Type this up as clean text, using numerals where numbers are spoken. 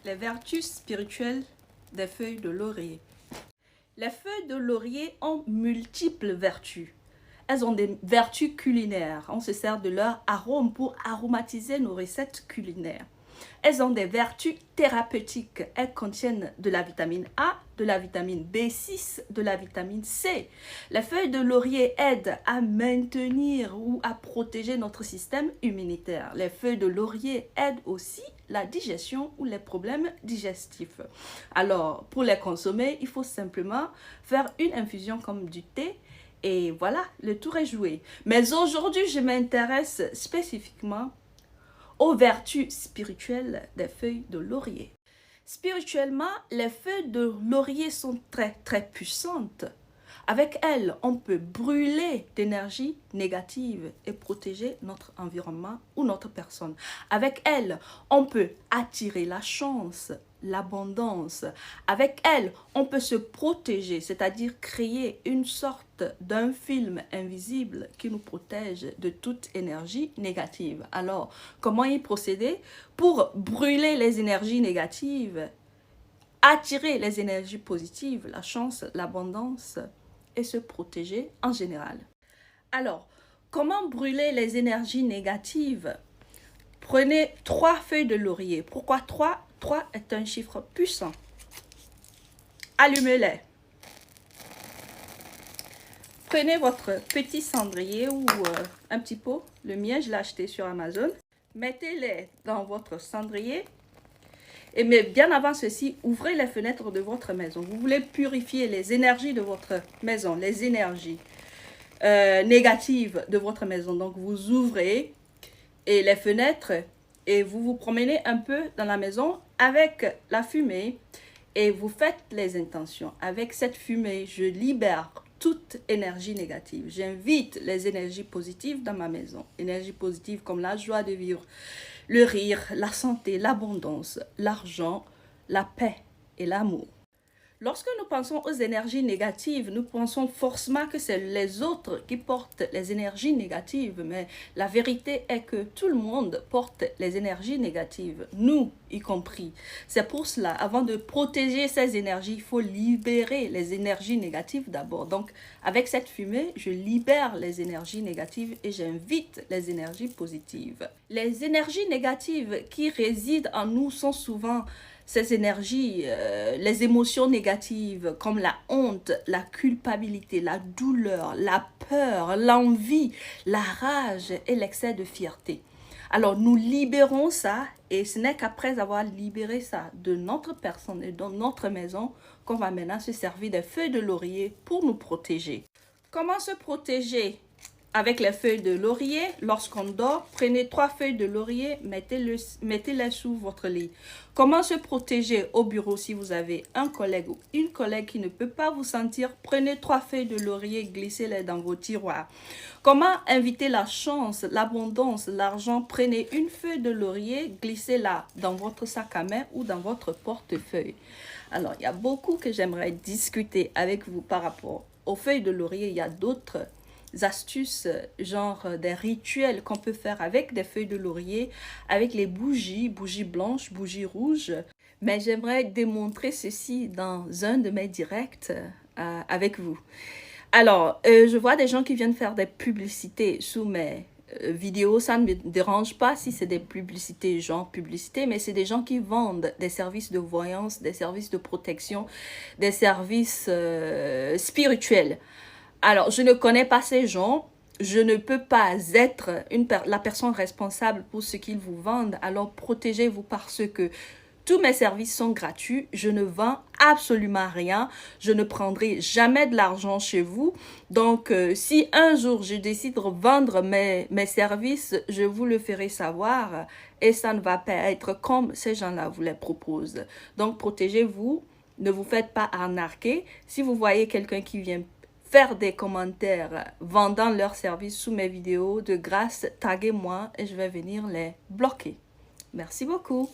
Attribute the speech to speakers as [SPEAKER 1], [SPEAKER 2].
[SPEAKER 1] Les vertus spirituelles des feuilles de laurier. Les feuilles de laurier ont multiples vertus. Elles ont des vertus culinaires. On se sert de leur arôme pour aromatiser nos recettes culinaires. Elles ont des vertus thérapeutiques. Elles contiennent de la vitamine A, de la vitamine B6, de la vitamine C. Les feuilles de laurier aident à maintenir ou à protéger notre système immunitaire. Les feuilles de laurier aident aussi la digestion ou les problèmes digestifs. Alors, pour les consommer, il faut simplement faire une infusion comme du thé. Et voilà, le tour est joué. Mais aujourd'hui, je m'intéresse spécifiquement aux vertus spirituelles des feuilles de laurier. Spirituellement, les feuilles de laurier sont très puissantes. Avec elles, on peut brûler d'énergie négative et protéger notre environnement ou notre personne. Avec elles, on peut attirer la chance, l'abondance. Avec elles, on peut se protéger, c'est-à-dire créer une sorte d'un film invisible qui nous protège de toute énergie négative. Alors, comment y procéder? Pour brûler les énergies négatives, attirer les énergies positives, la chance, l'abondance et se protéger en général. Alors, comment brûler les énergies négatives? Prenez 3 feuilles de laurier. Pourquoi 3? 3 est un chiffre puissant. Allumez-les. Prenez votre petit cendrier ou un petit pot. Le mien, je l'ai acheté sur Amazon. Mettez-les dans votre cendrier. Et mais bien avant ceci, ouvrez les fenêtres de votre maison. Vous voulez purifier les énergies de votre maison, les énergies négatives de votre maison. Donc, vous ouvrez et les fenêtres et vous vous promenez un peu dans la maison avec la fumée et vous faites les intentions. Avec cette fumée, je libère toute énergie négative. J'invite les énergies positives dans ma maison. Énergie positive comme la joie de vivre, le rire, la santé, l'abondance, l'argent, la paix et l'amour. Lorsque nous pensons aux énergies négatives, nous pensons forcément que c'est les autres qui portent les énergies négatives. Mais la vérité est que tout le monde porte les énergies négatives, nous y compris. C'est pour cela, avant de protéger ces énergies, il faut libérer les énergies négatives d'abord. Donc, avec cette fumée, je libère les énergies négatives et j'invite les énergies positives. Les énergies négatives qui résident en nous sont souvent ces énergies, les émotions négatives comme la honte, la culpabilité, la douleur, la peur, l'envie, la rage et l'excès de fierté. Alors nous libérons ça et ce n'est qu'après avoir libéré ça de notre personne et de notre maison qu'on va maintenant se servir des feuilles de laurier pour nous protéger. Comment se protéger? Avec les feuilles de laurier, lorsqu'on dort, prenez 3 feuilles de laurier, mettez-les sous votre lit. Comment se protéger au bureau si vous avez un collègue ou une collègue qui ne peut pas vous sentir? Prenez 3 feuilles de laurier, glissez-les dans vos tiroirs. Comment inviter la chance, l'abondance, l'argent? Prenez une feuille de laurier, glissez-la dans votre sac à main ou dans votre portefeuille. Alors, il y a beaucoup que j'aimerais discuter avec vous par rapport aux feuilles de laurier. Il y a d'autres astuces, genre des rituels qu'on peut faire avec des feuilles de laurier, avec les bougies blanches, bougies rouges. Mais j'aimerais démontrer ceci dans un de mes directs avec vous. Alors, je vois des gens qui viennent faire des publicités sous mes vidéos. Ça ne me dérange pas si c'est des publicités, genre publicité, mais c'est des gens qui vendent des services de voyance, des services de protection, des services spirituels. Alors, je ne connais pas ces gens, je ne peux pas être la personne responsable pour ce qu'ils vous vendent, alors protégez-vous parce que tous mes services sont gratuits, je ne vends absolument rien, je ne prendrai jamais de l'argent chez vous. Donc, si un jour je décide de vendre mes services, je vous le ferai savoir et ça ne va pas être comme ces gens-là vous les proposent. Donc, protégez-vous, ne vous faites pas arnaquer. Si vous voyez quelqu'un qui vient faire des commentaires vendant leurs services sous mes vidéos, de grâce, taguez-moi et je vais venir les bloquer. Merci beaucoup.